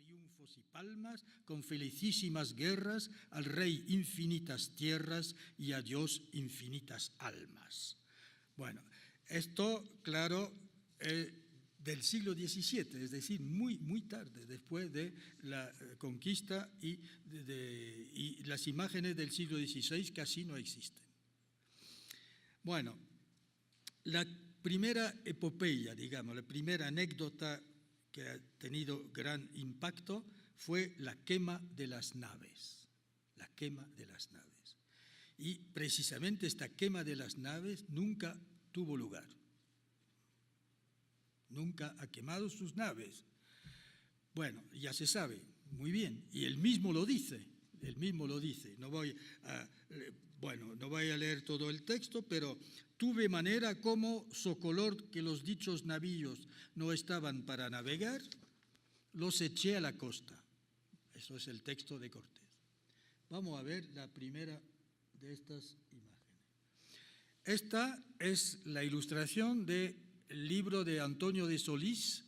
Triunfos y palmas, con felicísimas guerras, al rey infinitas tierras y a Dios infinitas almas. Bueno, esto, claro, del siglo XVII, es decir, muy tarde, después de la conquista, y las imágenes del siglo XVI casi no existen. Bueno, la primera epopeya, digamos, la primera anécdota que ha tenido gran impacto fue la quema de las naves. La quema de las naves. Y precisamente esta quema de las naves nunca tuvo lugar. Nunca ha quemado sus naves. Bueno, ya se sabe, muy bien, y él mismo lo dice. No voy a leer todo el texto, pero tuve manera como socolor que los dichos navíos no estaban para navegar, los eché a la costa. Eso es el texto de Cortés. Vamos a ver la primera de estas imágenes. Esta es la ilustración del libro de Antonio de Solís,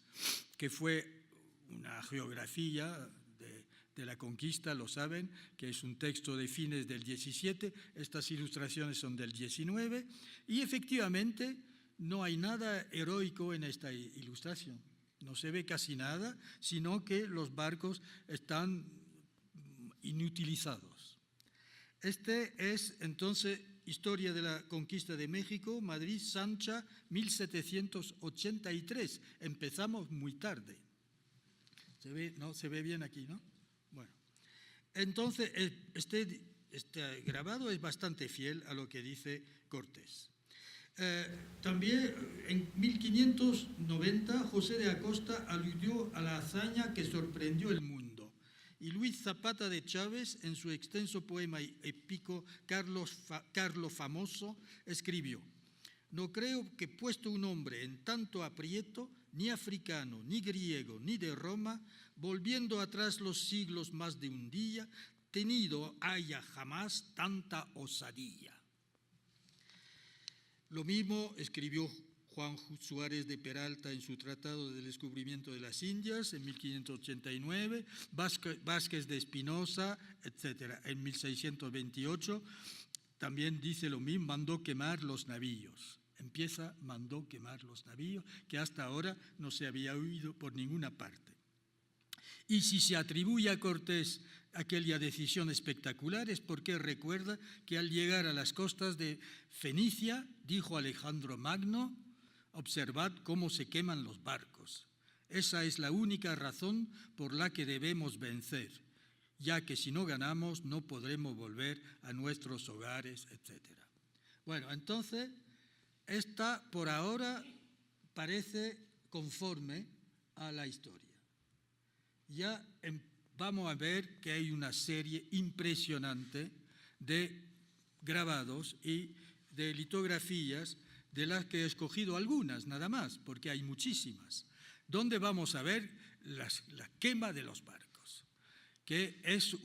que fue una geografía de la conquista, lo saben, que es un texto de fines del XVII, estas ilustraciones son del XIX, y efectivamente no hay nada heroico en esta ilustración, no se ve casi nada, sino que los barcos están inutilizados. Este es entonces Historia de la Conquista de México, Madrid, Sancha, 1783, empezamos muy tarde. ¿Se ve? ¿No? ¿Se ve bien aquí, no? Bueno, entonces este grabado es bastante fiel a lo que dice Cortés. También en 1590 José de Acosta aludió a la hazaña que sorprendió el mundo. Y Luis Zapata de Chávez, en su extenso poema épico Carlo Famoso, escribió: no creo que puesto un hombre en tanto aprieto, ni africano, ni griego, ni de Roma, volviendo atrás los siglos más de un día, tenido haya jamás tanta osadía. Lo mismo escribió Juan Suárez de Peralta en su Tratado del Descubrimiento de las Indias en 1589, Vázquez de Espinosa, etc. En 1628 también dice lo mismo, mandó quemar los navíos. Mandó quemar los navíos, que hasta ahora no se había oído por ninguna parte. Y si se atribuye a Cortés aquella decisión espectacular es porque recuerda que al llegar a las costas de Fenicia, dijo Alejandro Magno: observad cómo se queman los barcos. Esa es la única razón por la que debemos vencer, ya que si no ganamos no podremos volver a nuestros hogares, etc. Bueno, entonces, esta por ahora parece conforme a la historia. Ya vamos a ver que hay una serie impresionante de grabados y de litografías, de las que he escogido algunas nada más, porque hay muchísimas, donde vamos a ver la quema de los barcos, que es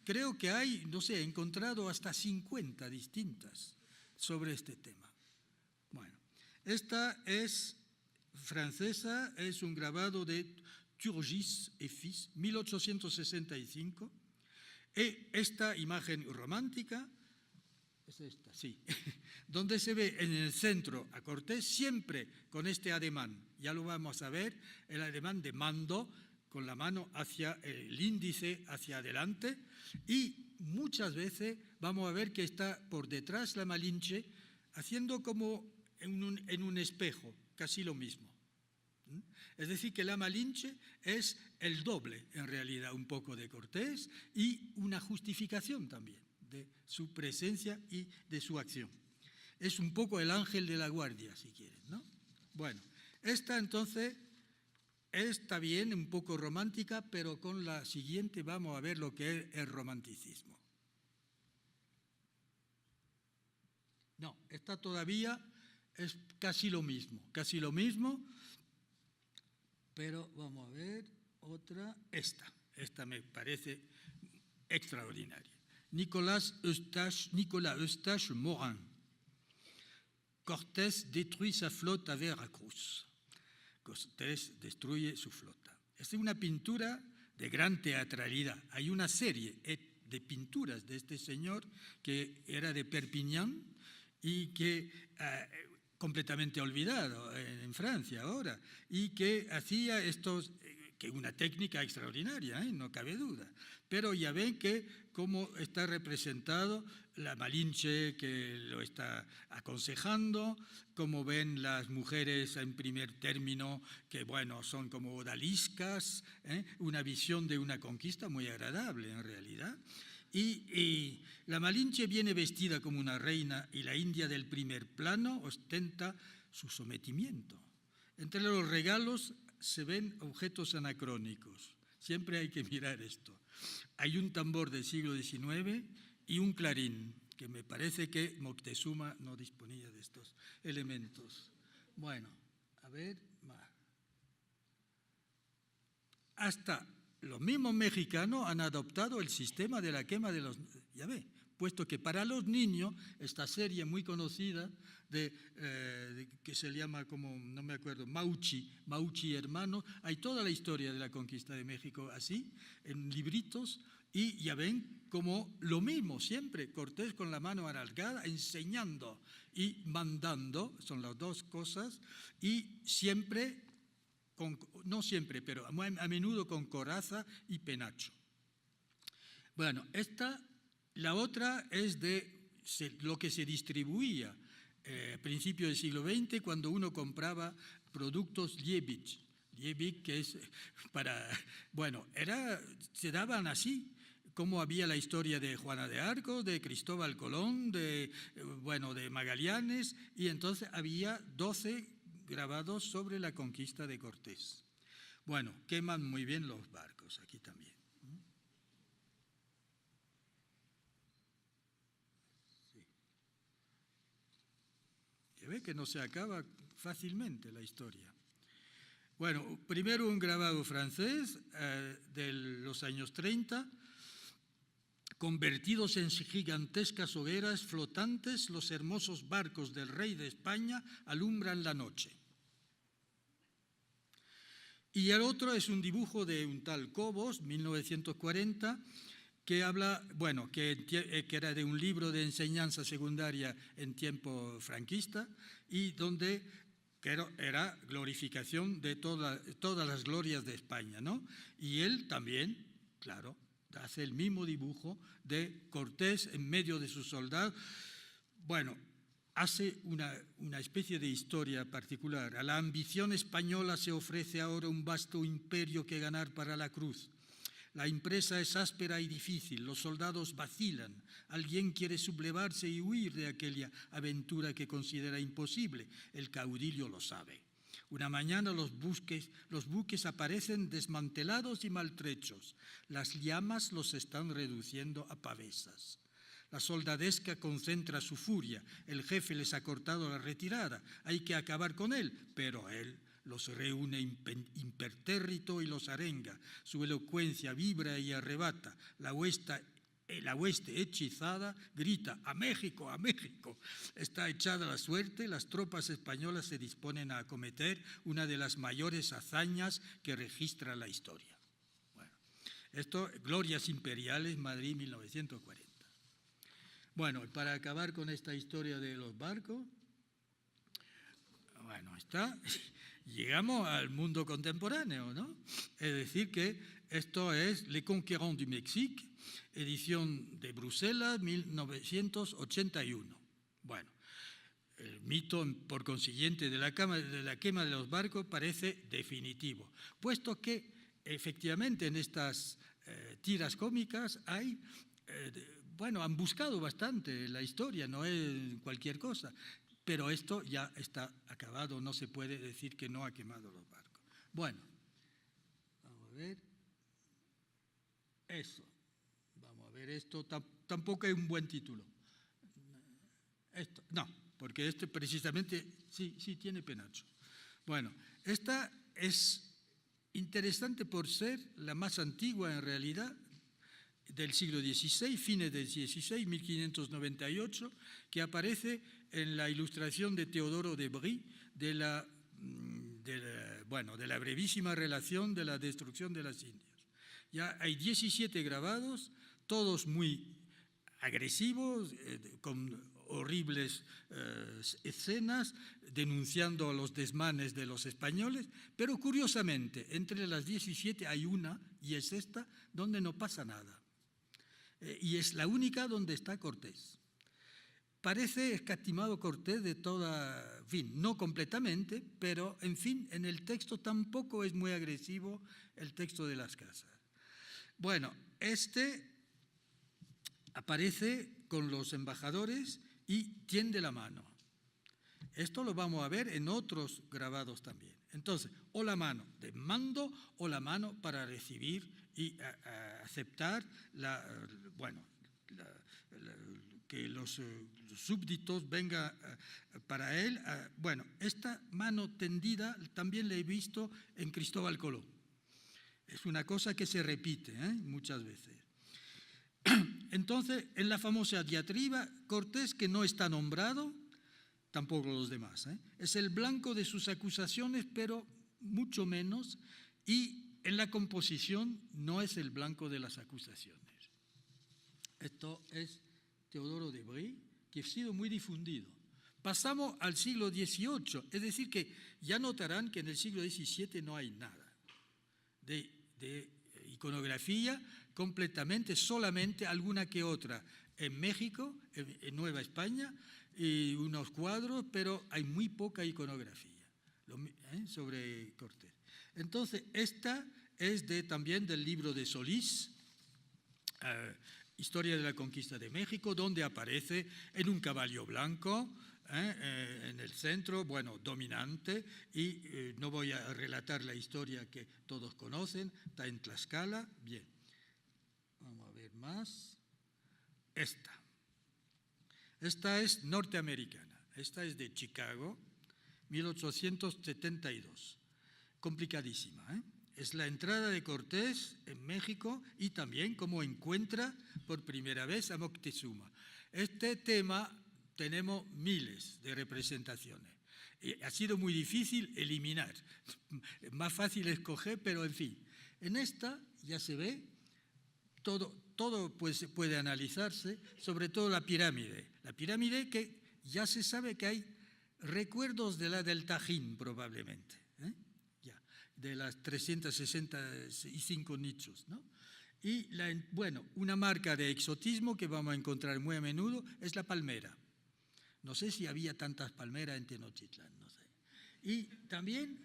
creo que hay, no sé, he encontrado hasta 50 distintas sobre este tema. Bueno, esta es francesa, es un grabado de Turgis et Fils, 1865, y esta imagen romántica es esta, sí, donde se ve en el centro a Cortés siempre con este ademán, ya lo vamos a ver, el ademán de mando, con la mano hacia el índice hacia adelante, y muchas veces vamos a ver que está por detrás la Malinche haciendo como en un espejo, casi lo mismo. Es decir, que la Malinche es el doble, en realidad, un poco de Cortés y una justificación también de su presencia y de su acción. Es un poco el ángel de la guardia, si quieren, ¿no? Bueno, esta entonces está bien, un poco romántica, pero con la siguiente vamos a ver lo que es el romanticismo. No, esta todavía es casi lo mismo, pero vamos a ver otra, esta me parece extraordinaria. Nicolas Eustache Morin. Cortés détruit sa flota a Veracruz. Cortés destruye su flota. Es una pintura de gran teatralidad. Hay una serie de pinturas de este señor que era de Perpiñán y que completamente olvidado en Francia ahora, y que hacía estos, que una técnica extraordinaria, no cabe duda. Pero ya ven que cómo está representado la Malinche que lo está aconsejando, como ven las mujeres en primer término, que bueno, son como odaliscas, una visión de una conquista muy agradable en realidad. Y la Malinche viene vestida como una reina y la india del primer plano ostenta su sometimiento. Entre los regalos se ven objetos anacrónicos. Siempre hay que mirar esto. Hay un tambor del siglo XIX y un clarín, que me parece que Moctezuma no disponía de estos elementos. Bueno, a ver, más. Hasta los mismos mexicanos han adoptado el sistema de la quema de los... Ya ve, puesto que para los niños, esta serie muy conocida que se llama como, no me acuerdo, Mauchi Hermanos, hay toda la historia de la conquista de México así, en libritos, y ya ven como lo mismo siempre, Cortés con la mano alargada, enseñando y mandando, son las dos cosas, y siempre... no siempre, pero a menudo con coraza y penacho. Bueno, la otra es de lo que se distribuía a principios del siglo XX cuando uno compraba productos Liebig. Liebig, que es para... Bueno, se daban así, como había la historia de Juana de Arco, de Cristóbal Colón, de Magallanes, y entonces había 12 grabados sobre la conquista de Cortés. Bueno, queman muy bien los barcos, aquí también. Sí. Ya ve que no se acaba fácilmente la historia. Bueno, primero un grabado francés de los años 30, convertidos en gigantescas hogueras flotantes, los hermosos barcos del rey de España alumbran la noche. Y el otro es un dibujo de un tal Cobos, 1940, que habla, bueno, que era de un libro de enseñanza secundaria en tiempo franquista y donde era glorificación de todas las glorias de España, ¿no? Y él también, claro, hace el mismo dibujo de Cortés en medio de sus soldados. Bueno, hace una especie de historia particular. A la ambición española se ofrece ahora un vasto imperio que ganar para la cruz. La empresa es áspera y difícil, los soldados vacilan, alguien quiere sublevarse y huir de aquella aventura que considera imposible, el caudillo lo sabe. Una mañana los buques aparecen desmantelados y maltrechos, las llamas los están reduciendo a pavesas. La soldadesca concentra su furia, el jefe les ha cortado la retirada, hay que acabar con él, pero él los reúne impertérrito y los arenga, su elocuencia vibra y arrebata, la hueste hechizada grita ¡a México, a México! Está echada la suerte, las tropas españolas se disponen a acometer una de las mayores hazañas que registra la historia. Bueno, esto, Glorias Imperiales, Madrid, 1940. Bueno, para acabar con esta historia de los barcos, bueno, llegamos al mundo contemporáneo, ¿no? Es decir, que esto es Les Conquérants du Mexique, edición de Bruselas, 1981. Bueno, el mito, por consiguiente, de la quema de los barcos parece definitivo, puesto que efectivamente en estas tiras cómicas hay bueno, han buscado bastante la historia, no es cualquier cosa, pero esto ya está acabado, no se puede decir que no ha quemado los barcos. Bueno, vamos a ver. Eso. Vamos a ver esto. Tampoco es un buen título. Esto, no, porque este precisamente sí tiene penacho. Bueno, esta es interesante por ser la más antigua en realidad del siglo XVI, fines del XVI, 1598, que aparece en la ilustración de Teodoro de Brie de la brevísima relación de la destrucción de las Indias. Ya hay 17 grabados, todos muy agresivos, con horribles escenas, denunciando los desmanes de los españoles, pero curiosamente, entre las 17 hay una, y es esta, donde no pasa nada. Y es la única donde está Cortés. Parece escatimado Cortés de toda, en fin, no completamente, pero en fin, en el texto tampoco es muy agresivo el texto de las casas. Bueno, este aparece con los embajadores y tiende la mano. Esto lo vamos a ver en otros grabados también. Entonces, o la mano de mando o la mano para recibir y aceptar que los súbditos vengan para él. Bueno, esta mano tendida también la he visto en Cristóbal Colón. Es una cosa que se repite muchas veces. Entonces, en la famosa diatriba, Cortés, que no está nombrado, tampoco los demás, es el blanco de sus acusaciones, pero mucho menos, y en la composición no es el blanco de las acusaciones. Esto es Teodoro de Brie, que ha sido muy difundido. Pasamos al siglo XVIII, es decir, que ya notarán que en el siglo XVII no hay nada de iconografía, completamente, solamente alguna que otra en México, en Nueva España, y unos cuadros, pero hay muy poca iconografía sobre Cortés. Entonces, esta es también del libro de Solís, Historia de la Conquista de México, donde aparece en un caballo blanco, en el centro, bueno, dominante, y no voy a relatar la historia que todos conocen, está en Tlaxcala. Bien, vamos a ver más. Esta es norteamericana, esta es de Chicago, 1872, complicadísima, Es la entrada de Cortés en México y también cómo encuentra por primera vez a Moctezuma. Este tema tenemos miles de representaciones. Ha sido muy difícil eliminar, es más fácil escoger, pero en fin. En esta ya se ve, todo pues, puede analizarse, sobre todo la pirámide. La pirámide que ya se sabe que hay recuerdos de la del Tajín probablemente, de las 365 nichos, ¿no? Y, una marca de exotismo que vamos a encontrar muy a menudo es la palmera. No sé si había tantas palmeras en Tenochtitlán, no sé. Y también,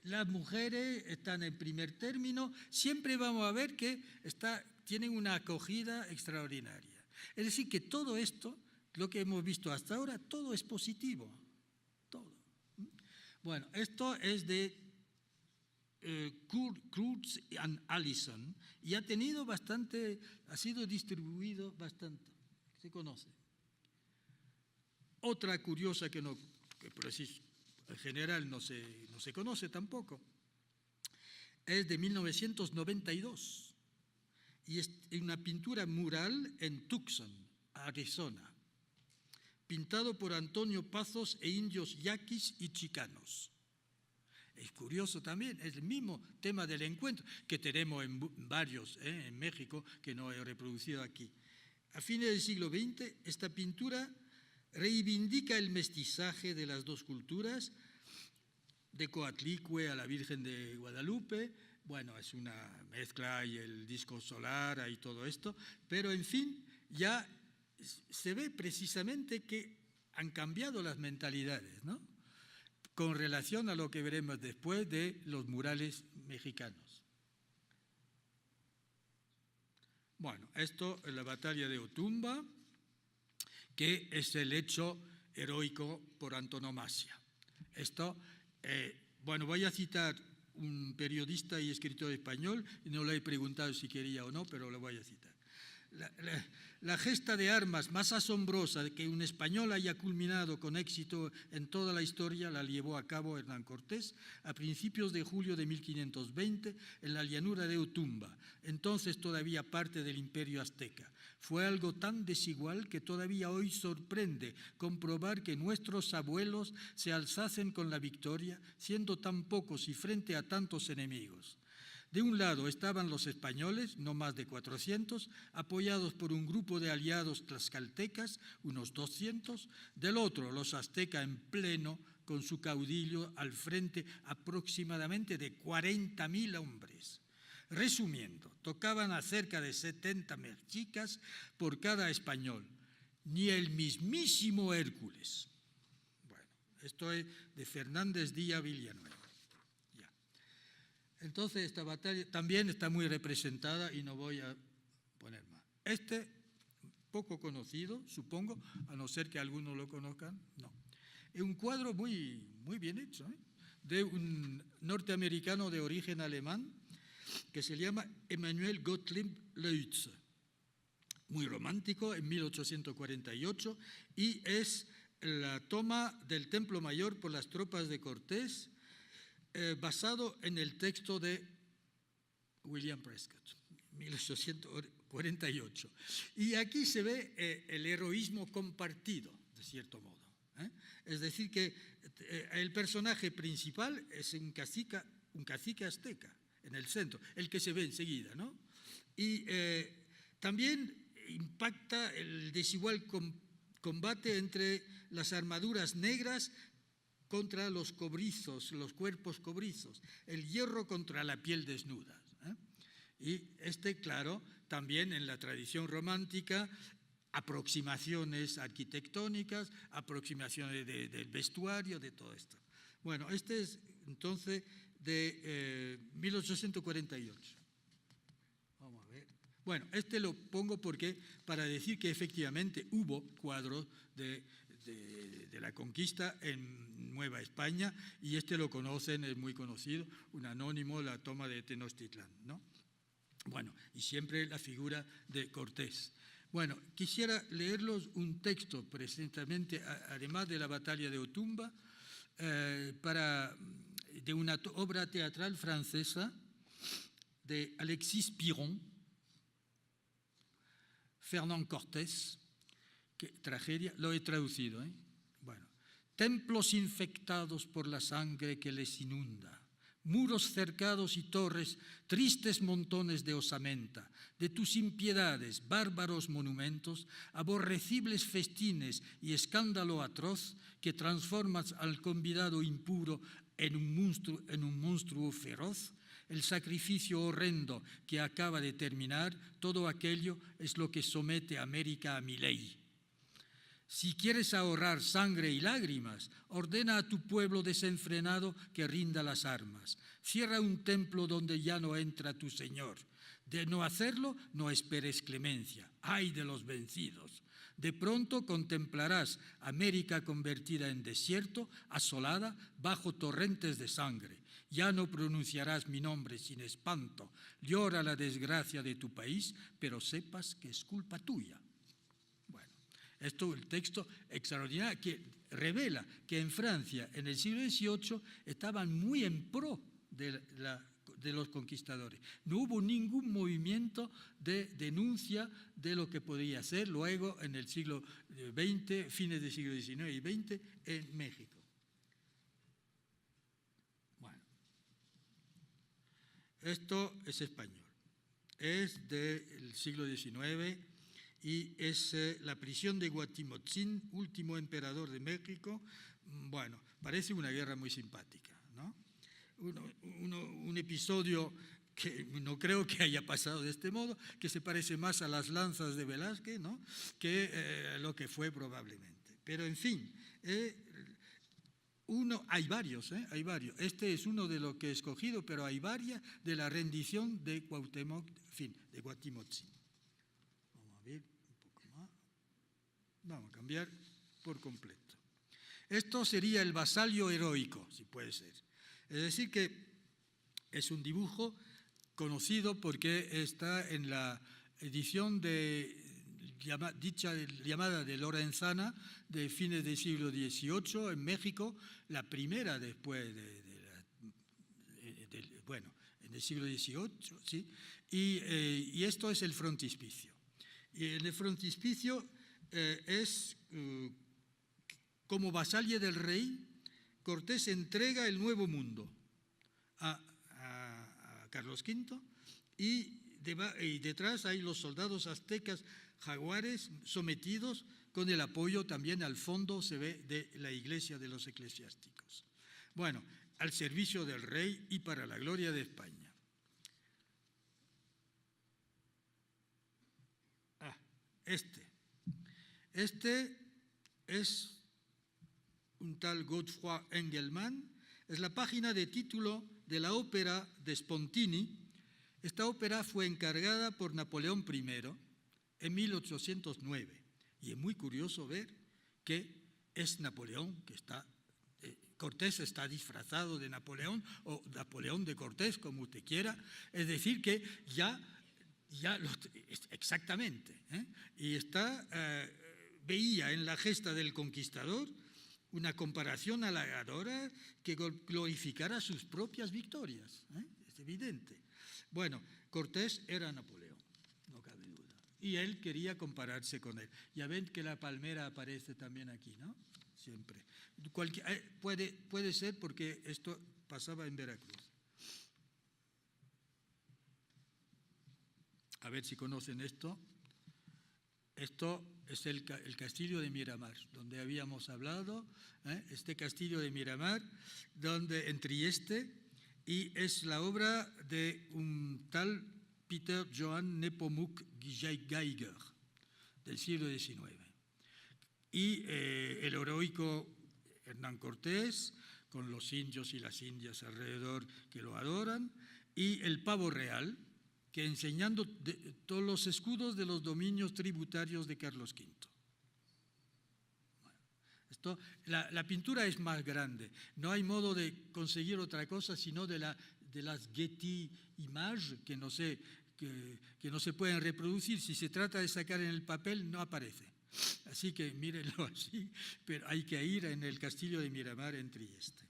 las mujeres están en primer término, siempre vamos a ver que tienen una acogida extraordinaria. Es decir, que todo esto, lo que hemos visto hasta ahora, todo es positivo. Bueno, esto es de Kurtz and Allison y ha sido distribuido bastante, se conoce. Otra curiosa que en general no se conoce tampoco, es de 1992 y es una pintura mural en Tucson, Arizona, pintado por Antonio Pazos e indios yaquis y chicanos. Es curioso también, es el mismo tema del encuentro que tenemos en varios, en México, que no he reproducido aquí. A fines del siglo XX, esta pintura reivindica el mestizaje de las dos culturas, de Coatlicue a la Virgen de Guadalupe. Bueno, es una mezcla, hay el disco solar, hay todo esto, pero en fin, ya se ve precisamente que han cambiado las mentalidades, ¿no? Con relación a lo que veremos después de los murales mexicanos. Bueno, esto es la batalla de Otumba, que es el hecho heroico por antonomasia. Esto, bueno, voy a citar un periodista y escritor español, y no le he preguntado si quería o no, pero lo voy a citar. La gesta de armas más asombrosa de que un español haya culminado con éxito en toda la historia la llevó a cabo Hernán Cortés a principios de julio de 1520 en la llanura de Otumba, entonces todavía parte del Imperio Azteca. Fue algo tan desigual que todavía hoy sorprende comprobar que nuestros abuelos se alzasen con la victoria, siendo tan pocos y frente a tantos enemigos. De un lado estaban los españoles, no más de 400, apoyados por un grupo de aliados tlaxcaltecas, unos 200. Del otro, los aztecas en pleno, con su caudillo al frente, aproximadamente de 40.000 hombres. Resumiendo, tocaban a cerca de 70 mexicas por cada español, ni el mismísimo Hércules. Bueno, esto es de Fernández Díaz Villanueva. Entonces, esta batalla también está muy representada y no voy a poner más. Este, poco conocido, supongo, a no ser que algunos lo conozcan, no. Es un cuadro muy bien hecho, de un norteamericano de origen alemán que se llama Emanuel Gottlieb Leutze. Muy romántico, en 1848, y es la toma del Templo Mayor por las tropas de Cortés, basado en el texto de William Prescott, 1848. Y aquí se ve el heroísmo compartido, de cierto modo. Es decir, que el personaje principal es un cacique azteca, en el centro, el que se ve enseguida, ¿no? Y también impacta el desigual combate entre las armaduras negras contra los cobrizos, los cuerpos cobrizos, el hierro contra la piel desnuda. Y claro, también en la tradición romántica, aproximaciones arquitectónicas, aproximaciones del vestuario, de todo esto. Bueno, este es entonces de 1848. Vamos a ver. Bueno, lo pongo para decir que efectivamente hubo cuadros de la conquista en Nueva España, y lo conocen, es muy conocido, un anónimo, la toma de Tenochtitlán, ¿no? Bueno, y siempre la figura de Cortés. Bueno, quisiera leerlos un texto, precisamente, además de la batalla de Otumba, de una obra teatral francesa de Alexis Piron, Fernand Cortés, tragedia, lo he traducido. Bueno, templos infectados por la sangre que les inunda, muros cercados y torres, tristes montones de osamenta, de tus impiedades, bárbaros monumentos, aborrecibles festines y escándalo atroz que transformas al convidado impuro en un monstruo feroz. El sacrificio horrendo que acaba de terminar, todo aquello es lo que somete a América a mi ley. Si quieres ahorrar sangre y lágrimas, ordena a tu pueblo desenfrenado que rinda las armas. Cierra un templo donde ya no entra tu Señor. De no hacerlo, no esperes clemencia. ¡Ay de los vencidos! De pronto contemplarás América convertida en desierto, asolada, bajo torrentes de sangre. Ya no pronunciarás mi nombre sin espanto. Llora la desgracia de tu país, pero sepas que es culpa tuya. Esto es el texto extraordinario que revela que en Francia, en el siglo XVIII, estaban muy en pro de los conquistadores. No hubo ningún movimiento de denuncia de lo que podía ser luego en el siglo XX, fines del siglo XIX y XX, en México. Bueno, esto es español, es del siglo XIX, y es la prisión de Guatimotzin, último emperador de México. Bueno, parece una guerra muy simpática, ¿no? Un episodio que no creo que haya pasado de este modo, que se parece más a las lanzas de Velázquez, ¿no?, que lo que fue probablemente. Pero, en fin, hay varios. Este es uno de los que he escogido, pero hay varias de la rendición de Cuauhtémoc, en fin, de Guatimotzin. Vamos a cambiar por completo. Esto sería el vasallo heroico, si puede ser. Es decir, que es un dibujo conocido porque está en la edición llamada de Lorenzana de fines del siglo XVIII en México, la primera después en el siglo XVIII, ¿sí? Y esto es el frontispicio. Y en el frontispicio es como vasalle del rey, Cortés entrega el Nuevo Mundo a Carlos V y detrás hay los soldados aztecas jaguares sometidos con el apoyo también al fondo, se ve, de la iglesia de los eclesiásticos. Bueno, al servicio del rey y para la gloria de España. Este es un tal Godefroy Engelmann, es la página de título de la ópera de Spontini. Esta ópera fue encargada por Napoleón I en 1809 y es muy curioso ver que es Napoleón que está, Cortés está disfrazado de Napoleón o Napoleón de Cortés, como usted quiera, es decir que exactamente, y veía en la gesta del conquistador una comparación halagadora que glorificara sus propias victorias, es evidente. Bueno, Cortés era Napoleón, no cabe duda, y él quería compararse con él. Ya ven que la palmera aparece también aquí, ¿no? Siempre. Puede ser porque esto pasaba en Veracruz. A ver si conocen esto. Esto es el castillo de Miramar, donde habíamos hablado, este castillo de Miramar, en Trieste, y es la obra de un tal Peter Johann Nepomuk Geiger, del siglo XIX. Y el heroico Hernán Cortés, con los indios y las indias alrededor que lo adoran, y el pavo real, que enseñando todos los escudos de los dominios tributarios de Carlos V. Bueno, la pintura es más grande, no hay modo de conseguir otra cosa sino de las Getty Images que no se pueden reproducir. Si se trata de sacar en el papel no aparece, así que mírenlo así, pero hay que ir en el castillo de Miramar en Trieste.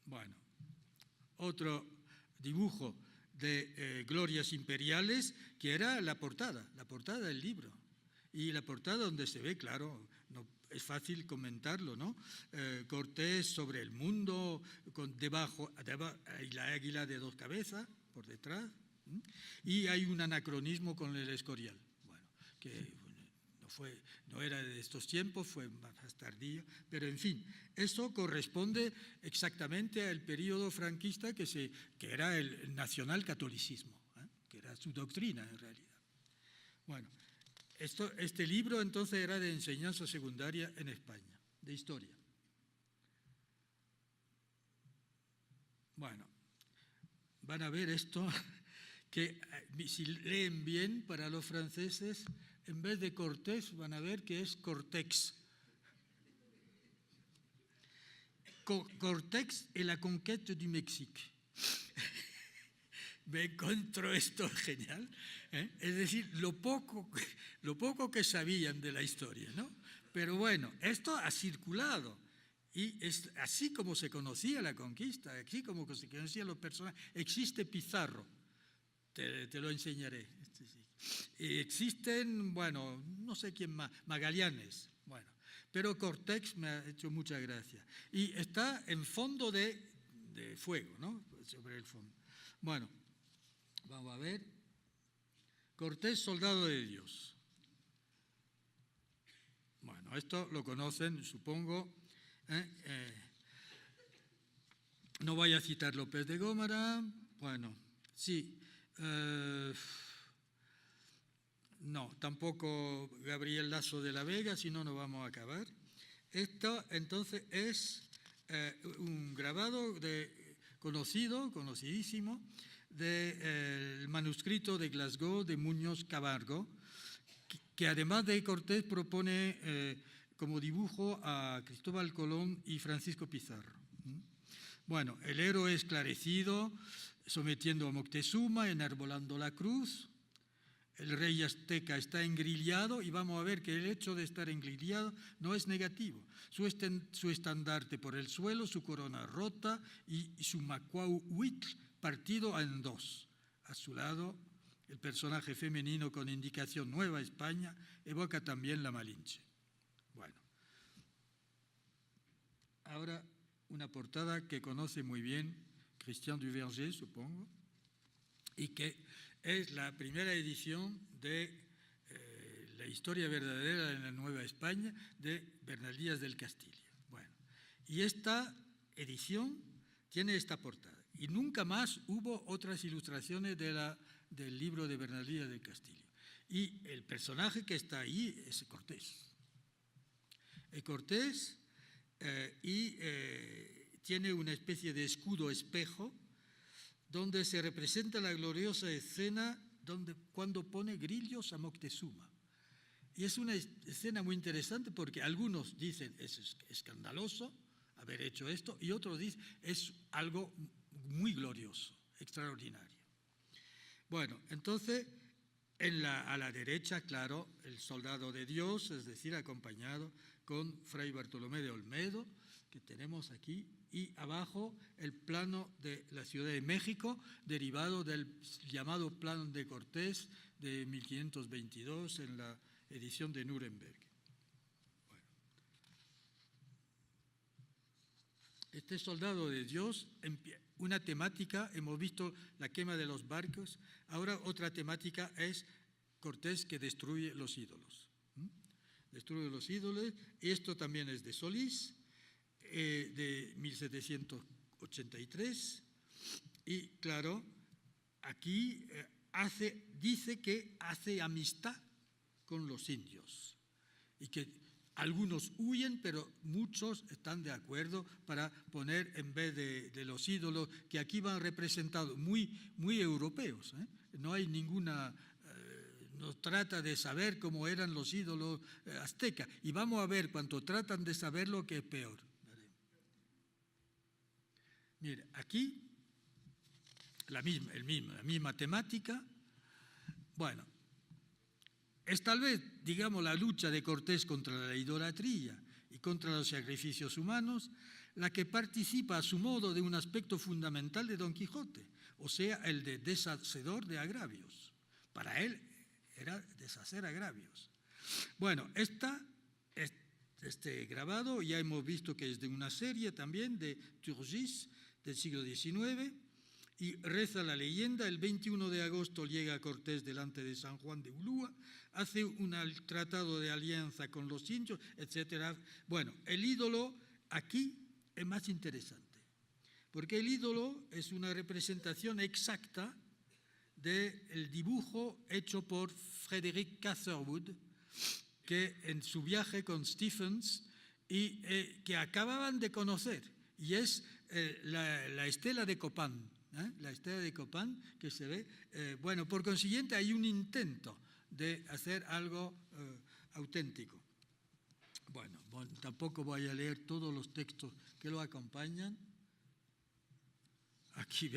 Bueno. Otro dibujo de glorias imperiales, que era la portada del libro. Y la portada donde se ve, claro, no, es fácil comentarlo, ¿no? Cortés sobre el mundo, debajo hay la águila de 2 cabezas, por detrás, y hay un anacronismo con el Escorial. Bueno, que no era de estos tiempos, fue más tardío, pero en fin, eso corresponde exactamente al periodo franquista que era el nacionalcatolicismo, que era su doctrina en realidad. Bueno, este libro entonces era de enseñanza secundaria en España, de historia. Bueno, van a ver esto, que si leen bien para los franceses, en vez de Cortés van a ver que es Cortex. Cortex et la conquête du Mexique. Me encuentro esto genial, es decir, lo poco que sabían de la historia, ¿no? Pero bueno, esto ha circulado y es así como se conocía la conquista, así como se conocían los personajes. Existe Pizarro, te lo enseñaré. Y existen, bueno, no sé quién más, Magallanes, bueno, pero Cortex me ha hecho mucha gracia. Y está en fondo de fuego, ¿no? Sobre el fondo. Bueno, vamos a ver. Cortés, soldado de Dios. Bueno, esto lo conocen, supongo. No voy a citar López de Gómara. Bueno, sí. No, tampoco Gabriel Lasso de la Vega, si no, no vamos a acabar. Esto entonces es un grabado conocidísimo, del manuscrito de Glasgow de Muñoz Camargo, que además de Cortés propone como dibujo a Cristóbal Colón y Francisco Pizarro. Bueno, el héroe esclarecido, sometiendo a Moctezuma, enarbolando la cruz. El rey azteca está engrillado y vamos a ver que el hecho de estar engrillado no es negativo. Su estandarte por el suelo, su corona rota y su macuahuitl partido en dos. A su lado, el personaje femenino con indicación Nueva España evoca también la Malinche. Bueno, ahora una portada que conoce muy bien Christian Duverger, supongo, y que es la primera edición de la historia verdadera de la Nueva España de Bernal Díaz del Castillo. Bueno, y esta edición tiene esta portada. Y nunca más hubo otras ilustraciones del libro de Bernal Díaz del Castillo. Y el personaje que está ahí es Cortés. Cortés tiene una especie de escudo espejo donde se representa la gloriosa escena cuando pone grillos a Moctezuma. Y es una escena muy interesante porque algunos dicen es escandaloso haber hecho esto y otros dicen es algo muy glorioso, extraordinario. Bueno, entonces a la derecha, claro, el soldado de Dios, es decir, acompañado con Fray Bartolomé de Olmedo, que tenemos aquí, y abajo el plano de la Ciudad de México, derivado del llamado Plan de Cortés de 1522 en la edición de Nuremberg. Bueno. Este soldado de Dios, una temática, hemos visto la quema de los barcos, ahora otra temática es Cortés que destruye los ídolos. Destruye los ídolos, esto también es de Solís, de 1783, y claro, aquí dice que hace amistad con los indios y que algunos huyen, pero muchos están de acuerdo para poner en vez de los ídolos que aquí van representados muy, muy europeos. No hay ninguna... no trata de saber cómo eran los ídolos aztecas y vamos a ver cuando tratan de saber lo que es peor. Mire, aquí la misma temática. Bueno, es tal vez, digamos, la lucha de Cortés contra la idolatría y contra los sacrificios humanos la que participa a su modo de un aspecto fundamental de Don Quijote, o sea, el de deshacedor de agravios. Para él era deshacer agravios. Bueno, este grabado ya hemos visto que es de una serie también de Turgis, del siglo XIX, y reza la leyenda: el 21 de agosto llega Cortés delante de San Juan de Ulúa, hace un tratado de alianza con los indios, etc. Bueno, el ídolo aquí es más interesante, porque el ídolo es una representación exacta del dibujo hecho por Frederick Catherwood, que en su viaje con Stephens, y que acababan de conocer, y es la estela de Copán, la estela de Copán que se ve. Bueno, por consiguiente hay un intento de hacer algo auténtico. Bueno, tampoco voy a leer todos los textos que lo acompañan. Aquí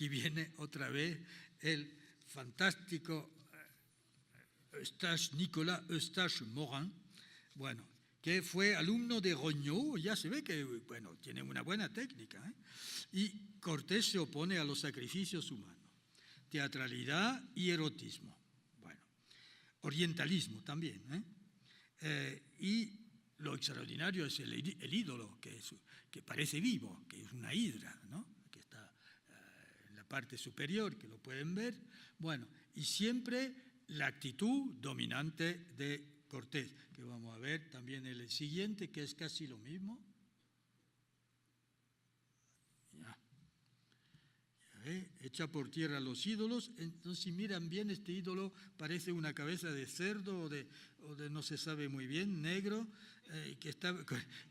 viene otra vez el fantástico Nicolas Eustache Morin, bueno, que fue alumno de Rognot. Ya se ve que, bueno, tiene una buena técnica, y Cortés se opone a los sacrificios humanos, teatralidad y erotismo, bueno, orientalismo también, y lo extraordinario es el ídolo, que parece vivo, que es una hidra, ¿no?, que está en la parte superior, que lo pueden ver. Bueno, y siempre la actitud dominante de Cortés, que vamos a ver también en el siguiente, que es casi lo mismo. Echa por tierra los ídolos. Entonces, si miran bien, este ídolo parece una cabeza de cerdo o de no se sabe muy bien, negro, que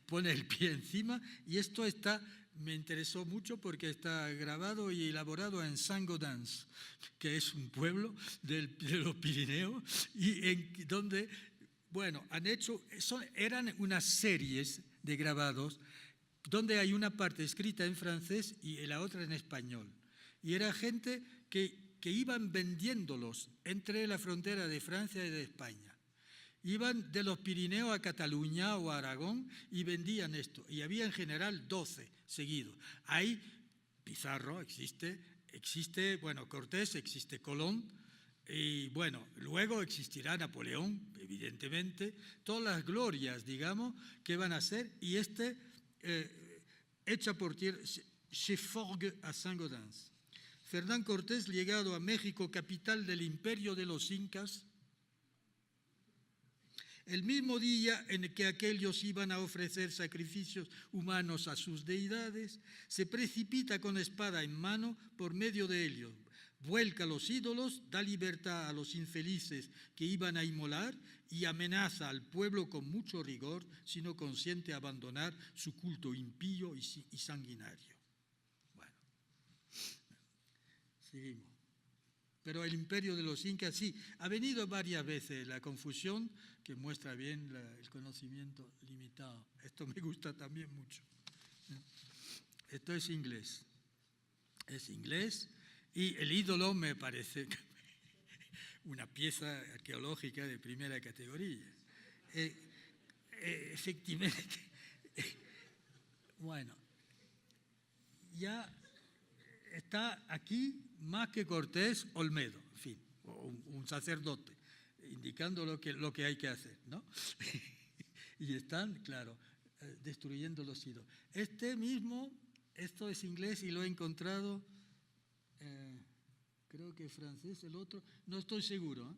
pone el pie encima, y esto está me interesó mucho porque está grabado y elaborado en Saint-Gaudens, que es un pueblo de los Pirineos, y donde, bueno, eran unas series de grabados donde hay una parte escrita en francés y la otra en español. Y era gente que iban vendiéndolos entre la frontera de Francia y de España. Iban de los Pirineos a Cataluña o a Aragón y vendían esto. Y había en general 12 seguidos. Hay Pizarro, existe, bueno, Cortés, existe Colón, y bueno, luego existirá Napoleón, evidentemente, todas las glorias, digamos, que van a ser, y hecha por tierra, chez Forgues a Saint-Gaudens. Fernán Cortés, llegado a México, capital del imperio de los incas, el mismo día en que aquellos iban a ofrecer sacrificios humanos a sus deidades, se precipita con espada en mano por medio de ellos, vuelca los ídolos, da libertad a los infelices que iban a inmolar y amenaza al pueblo con mucho rigor si no consiente abandonar su culto impío y sanguinario. Bueno, seguimos. Pero el imperio de los incas, sí, ha venido varias veces la confusión, que muestra bien el conocimiento limitado. Esto me gusta también mucho. Esto es inglés. Es inglés y el ídolo me parece una pieza arqueológica de primera categoría. Efectivamente. Bueno, ya está aquí más que Cortés, Olmedo, en fin, un sacerdote, indicando lo que hay que hacer, ¿no? Y están, claro, destruyendo los ídolos. Esto es inglés y lo he encontrado, creo que francés, el otro, no estoy seguro,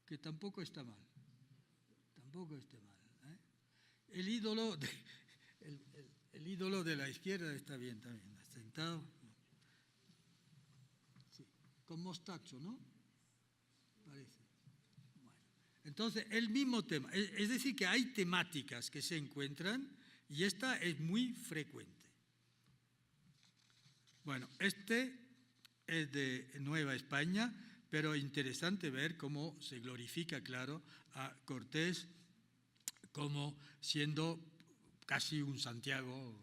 que tampoco está mal. Tampoco está mal. El ídolo de la izquierda está bien también, sentado. Sí, con mostacho, ¿no? Parece. Bueno. Entonces, el mismo tema. Es decir, que hay temáticas que se encuentran y esta es muy frecuente. Bueno, este es de Nueva España, pero interesante ver cómo se glorifica, claro, a Cortés como siendo casi un Santiago,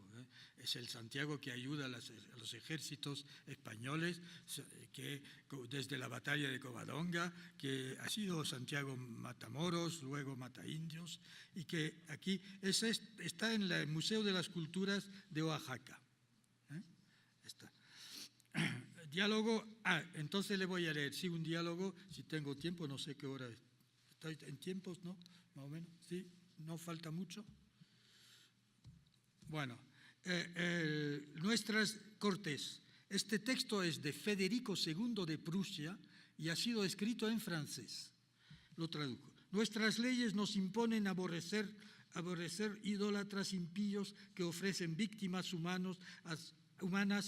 es el Santiago que ayuda a los ejércitos españoles, que desde la batalla de Covadonga, que ha sido Santiago Matamoros, luego Mataindios, y que aquí está en el Museo de las Culturas de Oaxaca. Está. Diálogo, entonces le voy a leer, sí, un diálogo, si tengo tiempo, no sé qué hora es. ¿Estoy en tiempos, no? Más o menos, ¿sí? ¿No falta mucho? Bueno, nuestras Cortés. Este texto es de Federico II de Prusia y ha sido escrito en francés. Lo traduzco. Nuestras leyes nos imponen aborrecer idólatras impíos que ofrecen víctimas humanas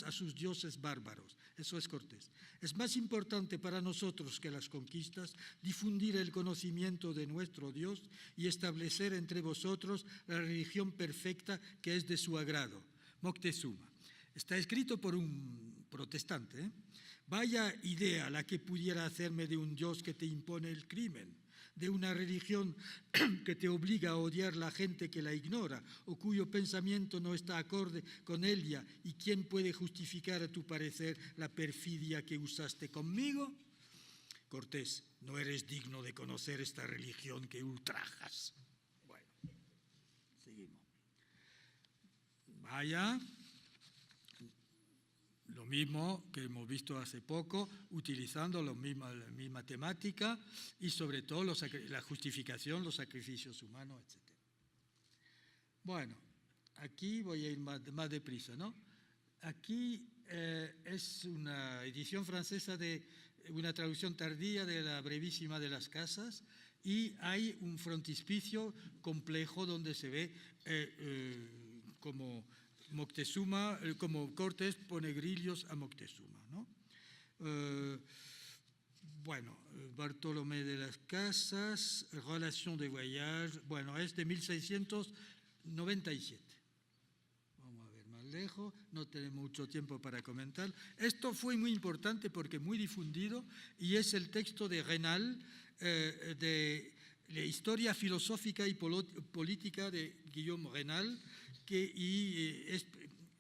a sus dioses bárbaros. Eso es Cortés. Es más importante para nosotros que las conquistas difundir el conocimiento de nuestro Dios y establecer entre vosotros la religión perfecta que es de su agrado. Moctezuma. Está escrito por un protestante. Vaya idea la que pudiera hacerme de un Dios que te impone el crimen, de una religión que te obliga a odiar la gente que la ignora o cuyo pensamiento no está acorde con ella, y quién puede justificar a tu parecer la perfidia que usaste conmigo. Cortés, no eres digno de conocer esta religión que ultrajas. Bueno, seguimos. Vaya. Lo mismo que hemos visto hace poco, utilizando la misma temática y sobre todo la justificación, los sacrificios humanos, etc. Bueno, aquí voy a ir más deprisa, ¿no? Aquí es una edición francesa de una traducción tardía de la Brevísima de las Casas y hay un frontispicio complejo donde se ve como Moctezuma, como Cortés pone grillos a Moctezuma, ¿no? Bueno, Bartolomé de las Casas, Relation de voyage, bueno, es de 1697. Vamos a ver más lejos, no tenemos mucho tiempo para comentar. Esto fue muy importante porque muy difundido y es el texto de Raynal, de la historia filosófica y política de Guillaume Raynal,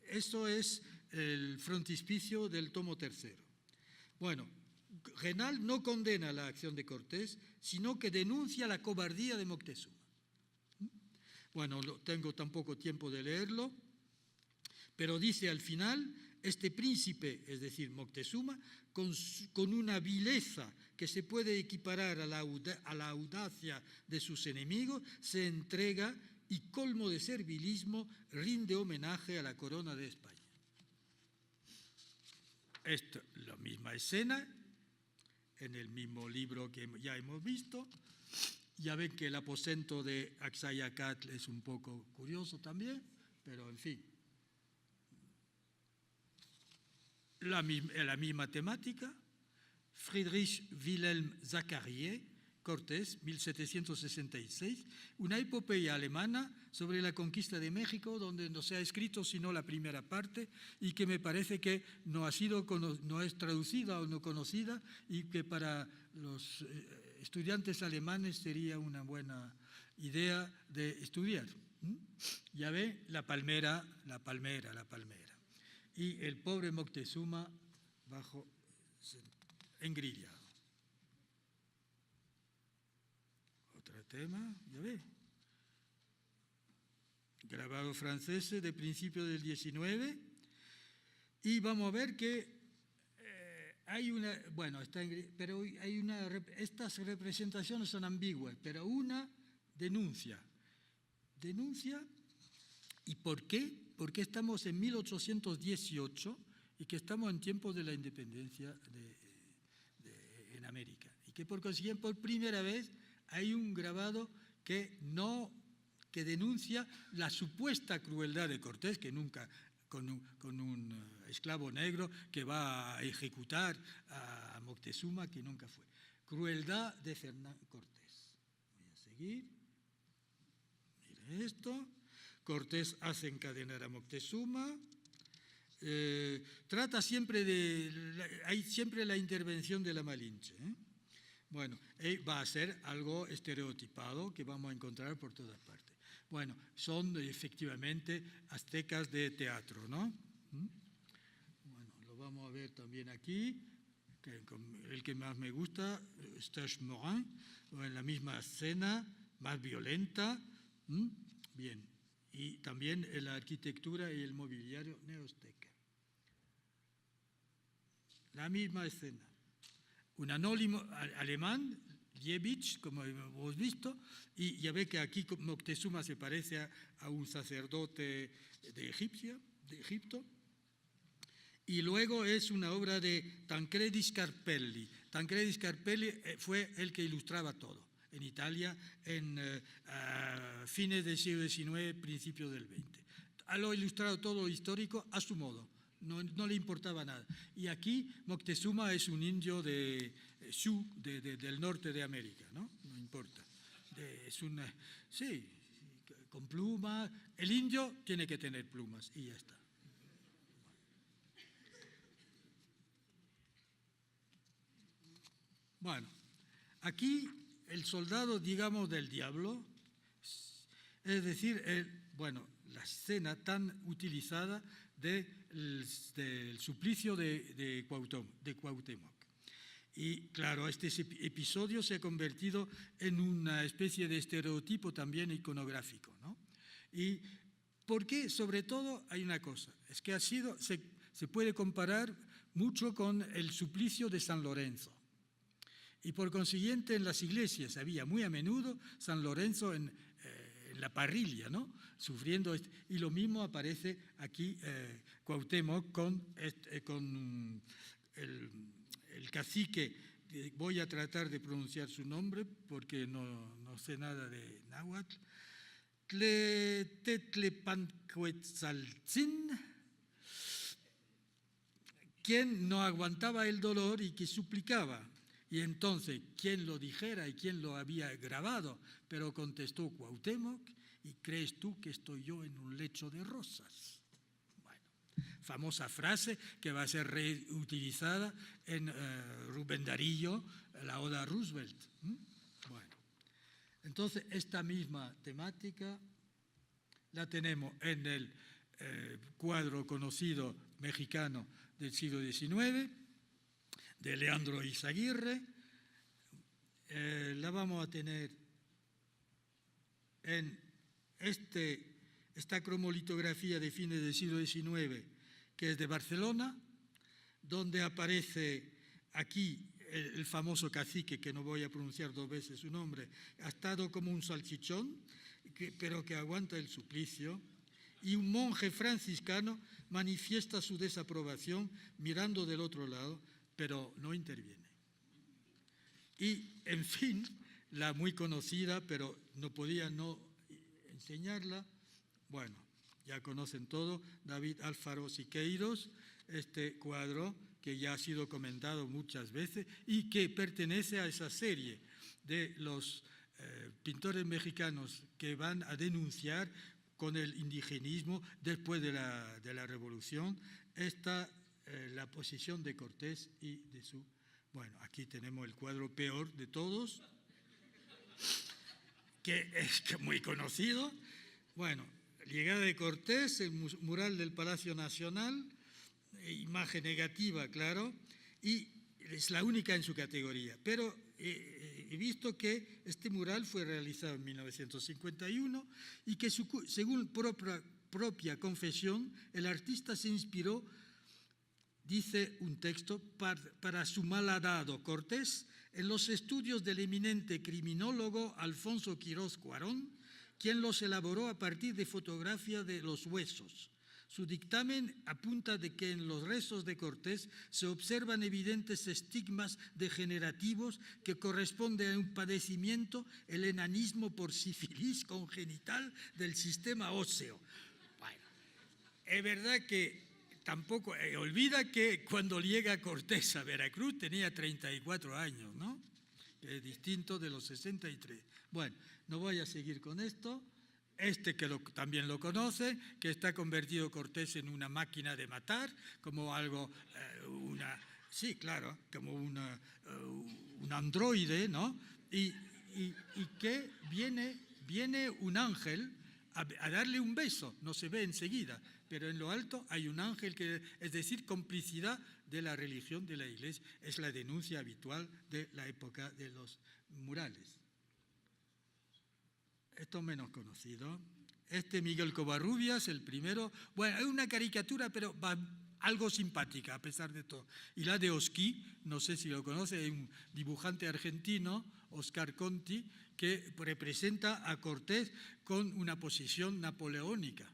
eso es el frontispicio del tomo tercero. Bueno, Raynal no condena la acción de Cortés, sino que denuncia la cobardía de Moctezuma. Bueno, no tengo tampoco tiempo de leerlo, pero dice al final, este príncipe, es decir, Moctezuma, con una vileza que se puede equiparar a la audacia de sus enemigos, se entrega y, colmo de servilismo, rinde homenaje a la corona de España. Esto, la misma escena, en el mismo libro que ya hemos visto. Ya ven que el aposento de Axayacatl es un poco curioso también, pero en fin. La misma temática. Friedrich Wilhelm Zacharias, Cortés, 1766, una epopeya alemana sobre la conquista de México, donde no se ha escrito sino la primera parte y que me parece que no es traducida o no conocida y que para los estudiantes alemanes sería una buena idea de estudiar. Ya ve, la palmera. Y el pobre Moctezuma engrillado. Otro tema, ya ve. Grabado francés de principios del 19. Y vamos a ver que hay una, bueno, pero estas representaciones son ambiguas, pero una denuncia. ¿Y por qué? Porque estamos en 1818 y que estamos en tiempos de la independencia en América. Y que por consiguiente, por primera vez, hay un grabado que denuncia la supuesta crueldad de Cortés, que nunca, con un esclavo negro que va a ejecutar a Moctezuma, que nunca fue. Crueldad de Fernán Cortés. Voy a seguir. Miren esto. Cortés hace encadenar a Moctezuma. Trata siempre hay siempre la intervención de la Malinche. Bueno, va a ser algo estereotipado que vamos a encontrar por todas partes. Bueno, son efectivamente aztecas de teatro, ¿no? Bueno, lo vamos a ver también aquí, el que más me gusta, Eustache Morin, en la misma escena, más violenta. Bien, y también en la arquitectura y el mobiliario neoazteca. La misma escena. Un anónimo alemán, Liebig, como hemos visto, y ya ve que aquí Moctezuma se parece a un sacerdote de Egipto. Y luego es una obra de Tancredi Scarpelli. Tancredi Scarpelli fue el que ilustraba todo en Italia en fines del siglo XIX, principios del XX. Lo ha ilustrado todo histórico a su modo. No le importaba nada. Y aquí Moctezuma es un indio del norte de América, ¿no? No importa. Sí, con plumas. El indio tiene que tener plumas y ya está. Bueno, aquí el soldado, digamos, del diablo, es decir, la escena tan utilizada del suplicio de Cuauhtémoc. Y claro, este episodio se ha convertido en una especie de estereotipo también iconográfico, ¿no? Y porque, sobre todo, hay una cosa, es que se puede comparar mucho con el suplicio de San Lorenzo. Y por consiguiente en las iglesias había muy a menudo San Lorenzo en la parrilla, ¿no? Sufriendo, y lo mismo aparece aquí Cuauhtémoc con el cacique, voy a tratar de pronunciar su nombre porque no sé nada de náhuatl, Tletlepanquetzaltzin, quien no aguantaba el dolor y que suplicaba. Y entonces, ¿quién lo dijera y quién lo había grabado? Pero contestó Cuauhtémoc, ¿y crees tú que estoy yo en un lecho de rosas? Bueno, famosa frase que va a ser reutilizada en Rubén Darío, la Oda a Roosevelt. Bueno, entonces esta misma temática la tenemos en el cuadro conocido mexicano del siglo XIX, de Leandro Izaguirre. La vamos a tener en esta cromolitografía de fines del siglo XIX, que es de Barcelona, donde aparece aquí el famoso cacique, que no voy a pronunciar dos veces su nombre, atado como un salchichón, pero que aguanta el suplicio, y un monje franciscano manifiesta su desaprobación mirando del otro lado, pero no interviene. Y, en fin, la muy conocida, pero no podía no enseñarla, bueno, ya conocen todo, David Alfaro Siqueiros, este cuadro que ya ha sido comentado muchas veces y que pertenece a esa serie de los pintores mexicanos que van a denunciar con el indigenismo después de la Revolución la posición de Cortés y de su... Bueno, aquí tenemos el cuadro peor de todos, que es muy conocido. Bueno, llegada de Cortés, el mural del Palacio Nacional, imagen negativa, claro, y es la única en su categoría. Pero he visto que este mural fue realizado en 1951 y que, según propia confesión, el artista se inspiró, dice un texto, para su malhadado Cortés en los estudios del eminente criminólogo Alfonso Quirós Cuarón, quien los elaboró a partir de fotografía de los huesos. Su dictamen apunta de que en los restos de Cortés se observan evidentes estigmas degenerativos que corresponden a un padecimiento, el enanismo por sífilis congenital del sistema óseo. Bueno, es verdad que tampoco olvida que cuando llega Cortés a Veracruz tenía 34 años, ¿no? Es distinto de los 63. Bueno, no voy a seguir con esto. Que también lo conoce, que está convertido Cortés en una máquina de matar, como algo, sí, claro, como un androide, ¿no? Y que viene un ángel a darle un beso, no se ve enseguida, pero en lo alto hay un ángel, es decir, complicidad de la religión de la Iglesia, es la denuncia habitual de la época de los murales. Esto menos conocido. Miguel Covarrubias, el primero. Bueno, es una caricatura, pero algo simpática a pesar de todo. Y la de Oski, no sé si lo conoce, es un dibujante argentino, Oscar Conti, que representa a Cortés con una posición napoleónica.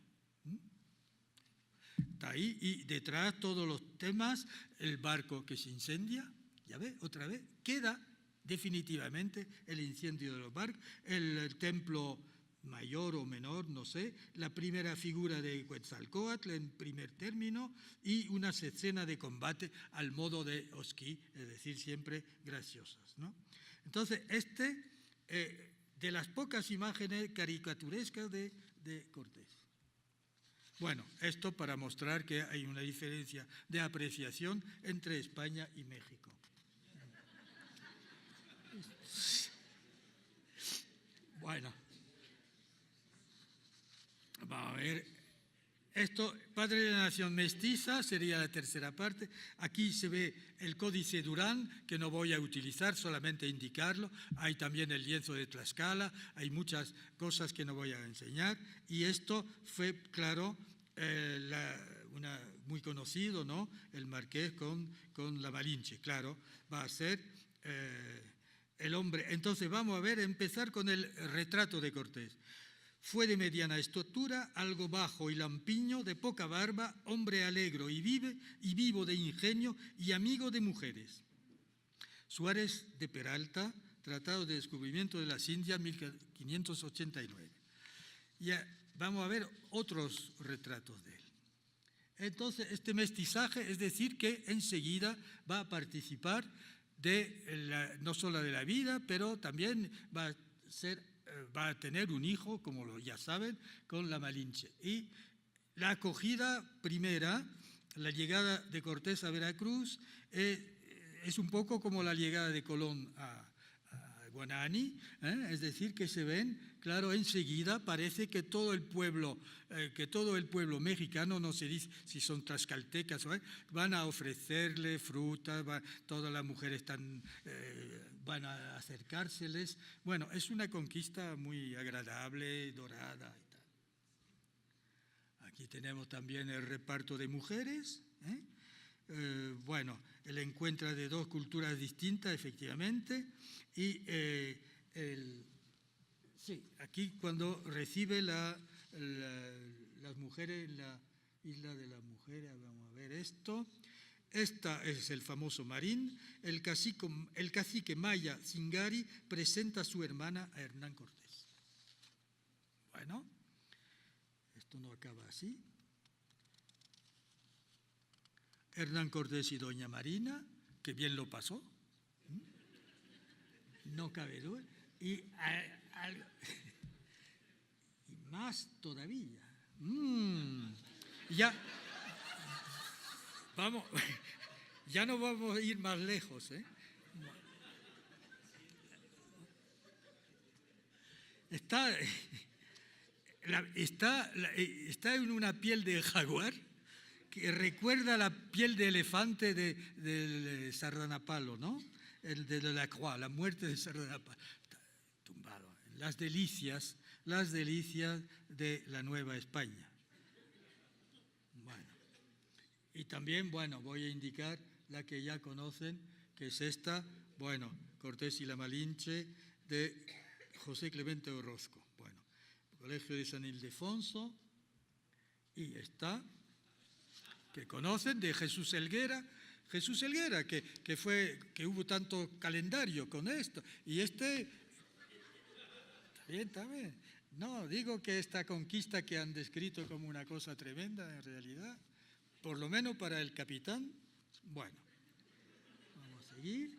Está ahí, y detrás todos los temas, el barco que se incendia, ya ve, otra vez, queda definitivamente el incendio de los barcos, el templo mayor o menor, no sé, la primera figura de Quetzalcóatl en primer término y unas escenas de combate al modo de Oski, es decir, siempre graciosas, ¿no? Entonces, de las pocas imágenes caricaturescas de Cortés. Bueno, esto para mostrar que hay una diferencia de apreciación entre España y México. Bueno, vamos a ver, Padre de la Nación Mestiza sería la tercera parte. Aquí se ve el Códice Durán, que no voy a utilizar, solamente indicarlo. Hay también el lienzo de Tlaxcala, hay muchas cosas que no voy a enseñar. Y esto fue, claro, muy conocido, ¿no? El Marqués con la Malinche, claro, va a ser... el hombre. Entonces vamos a empezar con el retrato de Cortés. Fue de mediana estatura, algo bajo y lampiño, de poca barba, hombre alegre y vivo de ingenio y amigo de mujeres. Suárez de Peralta, Tratado de Descubrimiento de las Indias, 1589. Ya vamos a ver otros retratos de él. Entonces, este mestizaje, es decir, que enseguida va a participar no solo de la vida, pero también va a tener un hijo, como ya saben, con la Malinche. Y la acogida primera La llegada de Cortés a Veracruz es un poco como la llegada de Colón a Guanani, es decir, que se ven, claro, enseguida parece que todo el pueblo mexicano, no se dice si son tlaxcaltecas, van a ofrecerle frutas, todas las mujeres van a acercárseles. Bueno, es una conquista muy agradable, dorada y tal. Aquí tenemos también el reparto de mujeres, bueno, el encuentro de dos culturas distintas, efectivamente, y sí, aquí cuando recibe las mujeres en la Isla de las Mujeres, vamos a ver esto. Esta es el famoso Marín. El cacique maya Zingari presenta a su hermana a Hernán Cortés. Bueno, esto no acaba así. Hernán Cortés y doña Marina, que bien lo pasó, no cabe duda, y más todavía. Ya, vamos, ya no vamos a ir más lejos, Está en una piel de jaguar que recuerda la piel de elefante del Sardanapalo, ¿no? El de la Croix, la muerte de Sardanapalo. Tumbado. Las delicias de la Nueva España. Bueno. Y también, bueno, voy a indicar la que ya conocen, que es esta, bueno, Cortés y la Malinche, de José Clemente Orozco. Bueno, Colegio de San Ildefonso, y está, que conocen, de Jesús Helguera, que hubo tanto calendario con esto, y está bien. No, digo que esta conquista que han descrito como una cosa tremenda, en realidad, por lo menos para el capitán, bueno, vamos a seguir.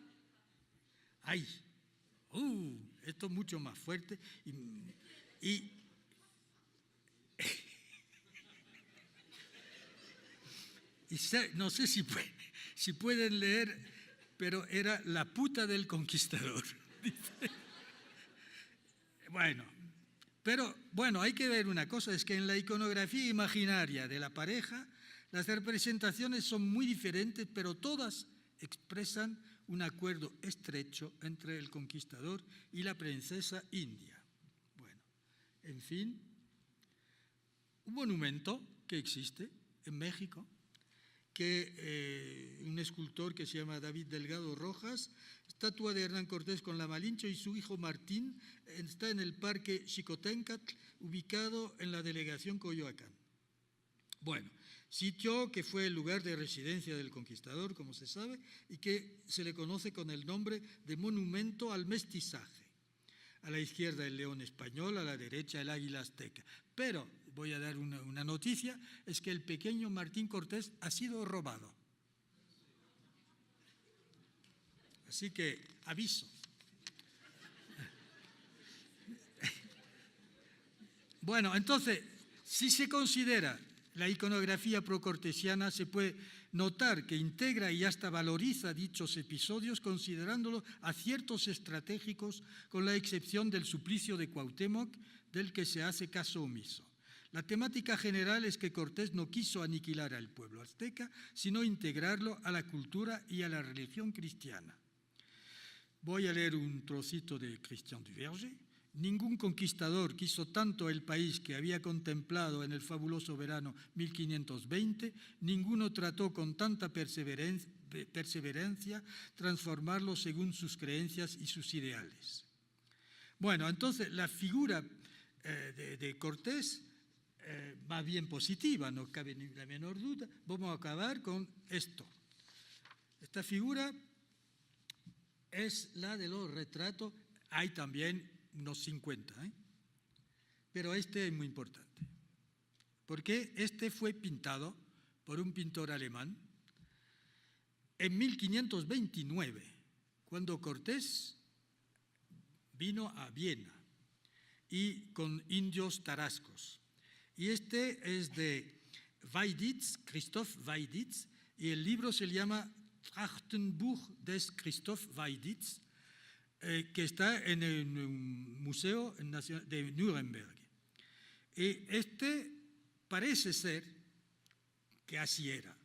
¡Ay! Esto es mucho más fuerte y no sé si pueden leer, pero era la puta del conquistador. Bueno, pero bueno, hay que ver una cosa, es que en la iconografía imaginaria de la pareja, las representaciones son muy diferentes, pero todas expresan un acuerdo estrecho entre el conquistador y la princesa india. Bueno, en fin, un monumento que existe en México, que un escultor que se llama David Delgado Rojas, estatua de Hernán Cortés con la Malinche y su hijo Martín, está en el Parque Xicoténcatl, ubicado en la delegación Coyoacán. Bueno, sitio que fue el lugar de residencia del conquistador, como se sabe, y que se le conoce con el nombre de Monumento al Mestizaje. A la izquierda el león español, a la derecha el águila azteca. Pero voy a dar una noticia, es que el pequeño Martín Cortés ha sido robado. Así que aviso. Bueno, entonces, si se considera la iconografía procortesiana, se puede notar que integra y hasta valoriza dichos episodios considerándolos aciertos estratégicos, con la excepción del suplicio de Cuauhtémoc, del que se hace caso omiso. La temática general es que Cortés no quiso aniquilar al pueblo azteca, sino integrarlo a la cultura y a la religión cristiana. Voy a leer un trocito de Christian Duverger. Ningún conquistador quiso tanto el país que había contemplado en el fabuloso verano 1520, ninguno trató con tanta perseverancia transformarlo según sus creencias y sus ideales. Bueno, entonces la figura de Cortés, más bien positiva, no cabe ni la menor duda. Vamos a acabar con esto. Esta figura es la de los retratos, hay también unos 50, pero este es muy importante, porque este fue pintado por un pintor alemán en 1529, cuando Cortés vino a Viena y con indios tarascos. Y este es de Weiditz, Christoph Weiditz, y el libro se llama Trachtenbuch des Christoph Weiditz, que está en el Museo de Nuremberg. Y parece ser que así era,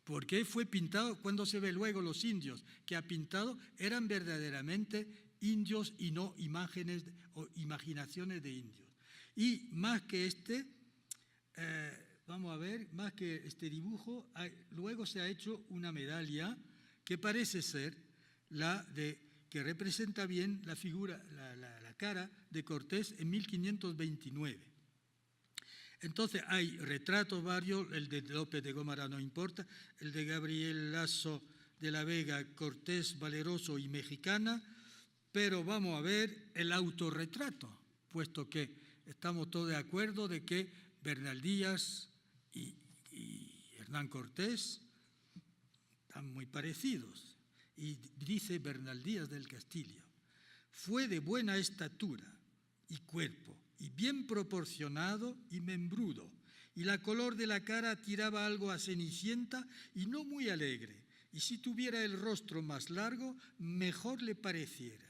porque fue pintado, cuando se ve luego los indios que ha pintado, eran verdaderamente indios y no imágenes o imaginaciones de indios. Y más que vamos a ver, más que este dibujo, luego se ha hecho una medalla que parece ser que representa bien la figura, la cara de Cortés en 1529. Entonces hay retratos varios, el de López de Gómara no importa, el de Gabriel Lasso de la Vega, Cortés, Valeroso y Mexicana, pero vamos a ver el autorretrato, puesto que estamos todos de acuerdo de que Bernal Díaz y Hernán Cortés están muy parecidos. Y dice Bernal Díaz del Castillo: fue de buena estatura y cuerpo, y bien proporcionado y membrudo, y la color de la cara tiraba algo a cenicienta y no muy alegre, y si tuviera el rostro más largo, mejor le pareciera.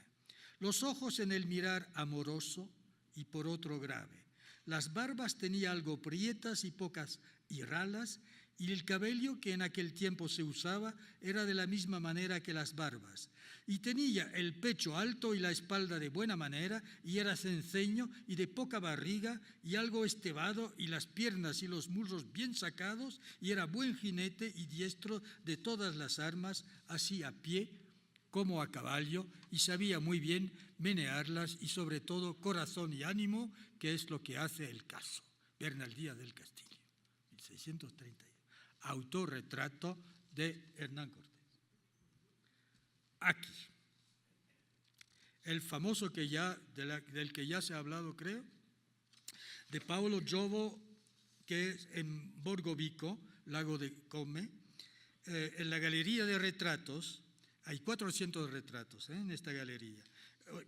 Los ojos en el mirar amoroso y por otro grave. Las barbas tenía algo prietas y pocas y ralas, y el cabello que en aquel tiempo se usaba era de la misma manera que las barbas. Y tenía el pecho alto y la espalda de buena manera, y era cenceño y de poca barriga y algo estevado, y las piernas y los muslos bien sacados, y era buen jinete y diestro de todas las armas, así a pie como a caballo, y sabía muy bien menearlas, y sobre todo corazón y ánimo, que es lo que hace el caso. Bernal Díaz del Castillo, 1630. Autorretrato de Hernán Cortés. Aquí, el famoso del que ya se ha hablado, creo, de Paolo Giovo, que es en Borgo-Vico, Lago de Como, en la galería de retratos. Hay 400 retratos en esta galería.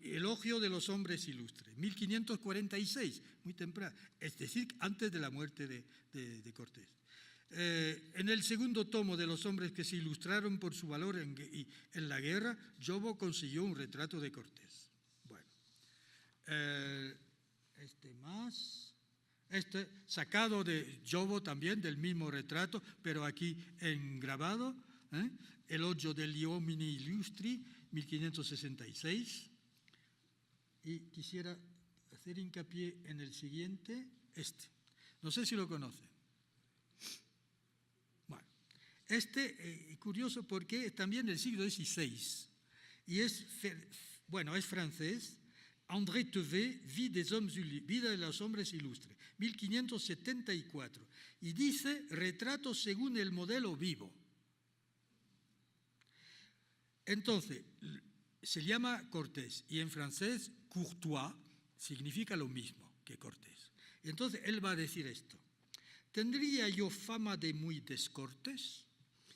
Elogio de los hombres ilustres, 1546, muy temprano, es decir, antes de la muerte de Cortés. En el segundo tomo de los hombres que se ilustraron por su valor en la guerra, Giovo consiguió un retrato de Cortés. Bueno, sacado de Giovo también, del mismo retrato, pero aquí en grabado, Elogio degli uomini illustri, 1566. Y quisiera hacer hincapié en el siguiente, No sé si lo conocen. Bueno, curioso porque es también del siglo XVI y es francés. André Tevet, Vida de los hombres ilustres, 1574. Y dice retrato según el modelo vivo. Entonces, se llama Cortés y en francés Courtois significa lo mismo que Cortés. Y entonces él va a decir esto: ¿tendría yo fama de muy descortés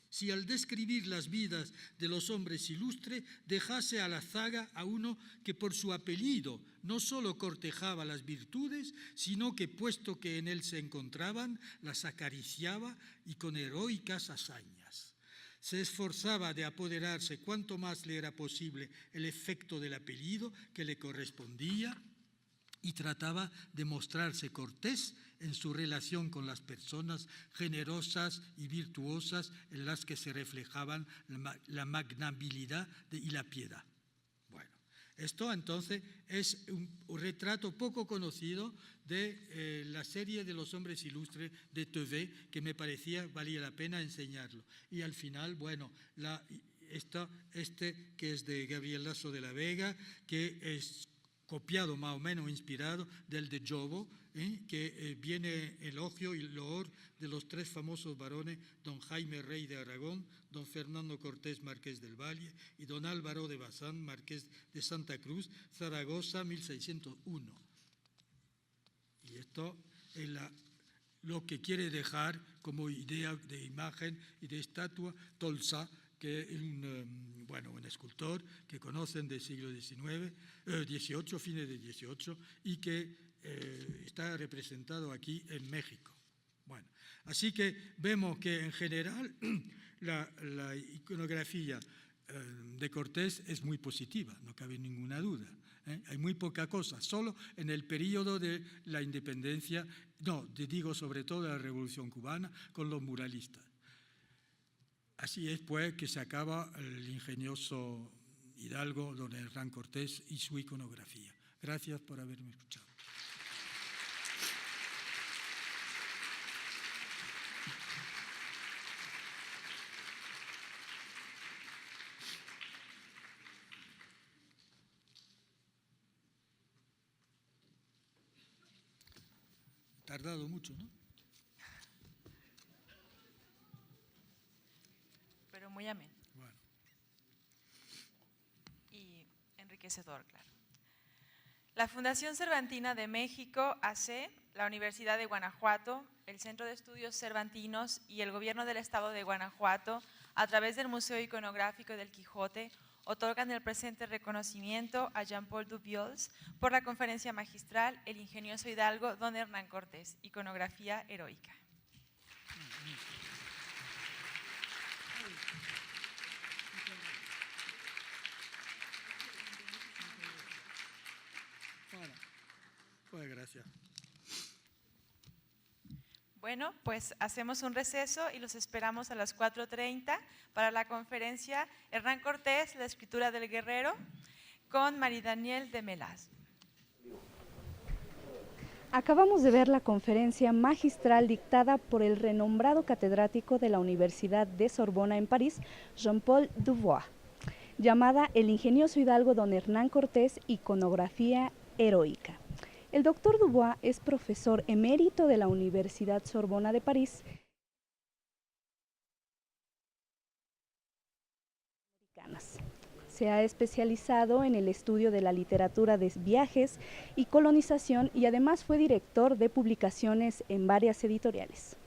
si al describir las vidas de los hombres ilustres dejase a la zaga a uno que por su apellido no solo cortejaba las virtudes, sino que puesto que en él se encontraban, las acariciaba y con heroicas hazañas se esforzaba de apoderarse cuanto más le era posible el efecto del apellido que le correspondía y trataba de mostrarse cortés en su relación con las personas generosas y virtuosas en las que se reflejaban la magnanimidad y la piedad? Bueno, esto entonces es un retrato poco conocido de la serie de los hombres ilustres de Tevet, que me parecía valía la pena enseñarlo. Y al final, bueno, que es de Gabriel Lasso de la Vega, que es copiado más o menos, inspirado del de Giovo, que viene elogio y loor de los tres famosos varones, don Jaime Rey de Aragón, don Fernando Cortés Marqués del Valle y don Álvaro de Bazán Marqués de Santa Cruz, Zaragoza, 1601. Y esto es lo que quiere dejar como idea de imagen y de estatua Tolsa, que es un escultor que conocen del siglo XVIII, fines del XVIII, y que está representado aquí en México. Bueno, así que vemos que en general la iconografía de Cortés es muy positiva, no cabe ninguna duda. Hay muy poca cosa, solo en el periodo de la independencia, digo sobre todo de la Revolución Cubana, con los muralistas. Así es pues que se acaba el ingenioso hidalgo don Hernán Cortés y su iconografía. Gracias por haberme escuchado. Tardado mucho, ¿no? Pero muy ameno. Bueno. Y enriquecedor, claro. La Fundación Cervantina de México, AC, la Universidad de Guanajuato, el Centro de Estudios Cervantinos y el Gobierno del Estado de Guanajuato, a través del Museo Iconográfico del Quijote, otorgan el presente reconocimiento a Jean-Paul Dubiols por la conferencia magistral El ingenioso hidalgo don Hernán Cortés, iconografía heroica. Pues gracias. Bueno, pues hacemos un receso y los esperamos a las 4:30 para la conferencia Hernán Cortés, la escritura del guerrero, con Maridaniel de Melas. Acabamos de ver la conferencia magistral dictada por el renombrado catedrático de la Universidad de Sorbona en París, Jean-Paul Dubois, llamada El ingenioso hidalgo don Hernán Cortés, iconografía heroica. El doctor Dubois es profesor emérito de la Universidad Sorbona de París. Se ha especializado en el estudio de la literatura de viajes y colonización y además fue director de publicaciones en varias editoriales.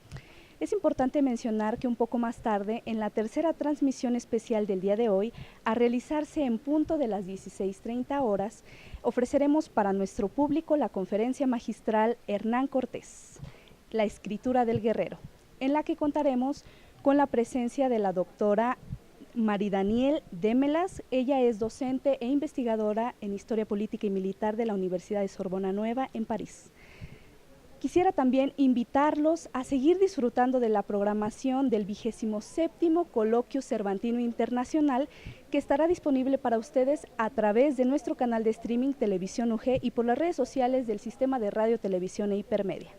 Es importante mencionar que un poco más tarde, en la tercera transmisión especial del día de hoy, a realizarse en punto de las 16:30 horas, ofreceremos para nuestro público la conferencia magistral Hernán Cortés, la escritura del guerrero, en la que contaremos con la presencia de la doctora Maridaniel de Melas. Ella es docente e investigadora en Historia Política y Militar de la Universidad de Sorbona Nueva en París. Quisiera también invitarlos a seguir disfrutando de la programación del 27º Coloquio Cervantino Internacional, que estará disponible para ustedes a través de nuestro canal de streaming Televisión UG y por las redes sociales del Sistema de Radio, Televisión e Hipermedia.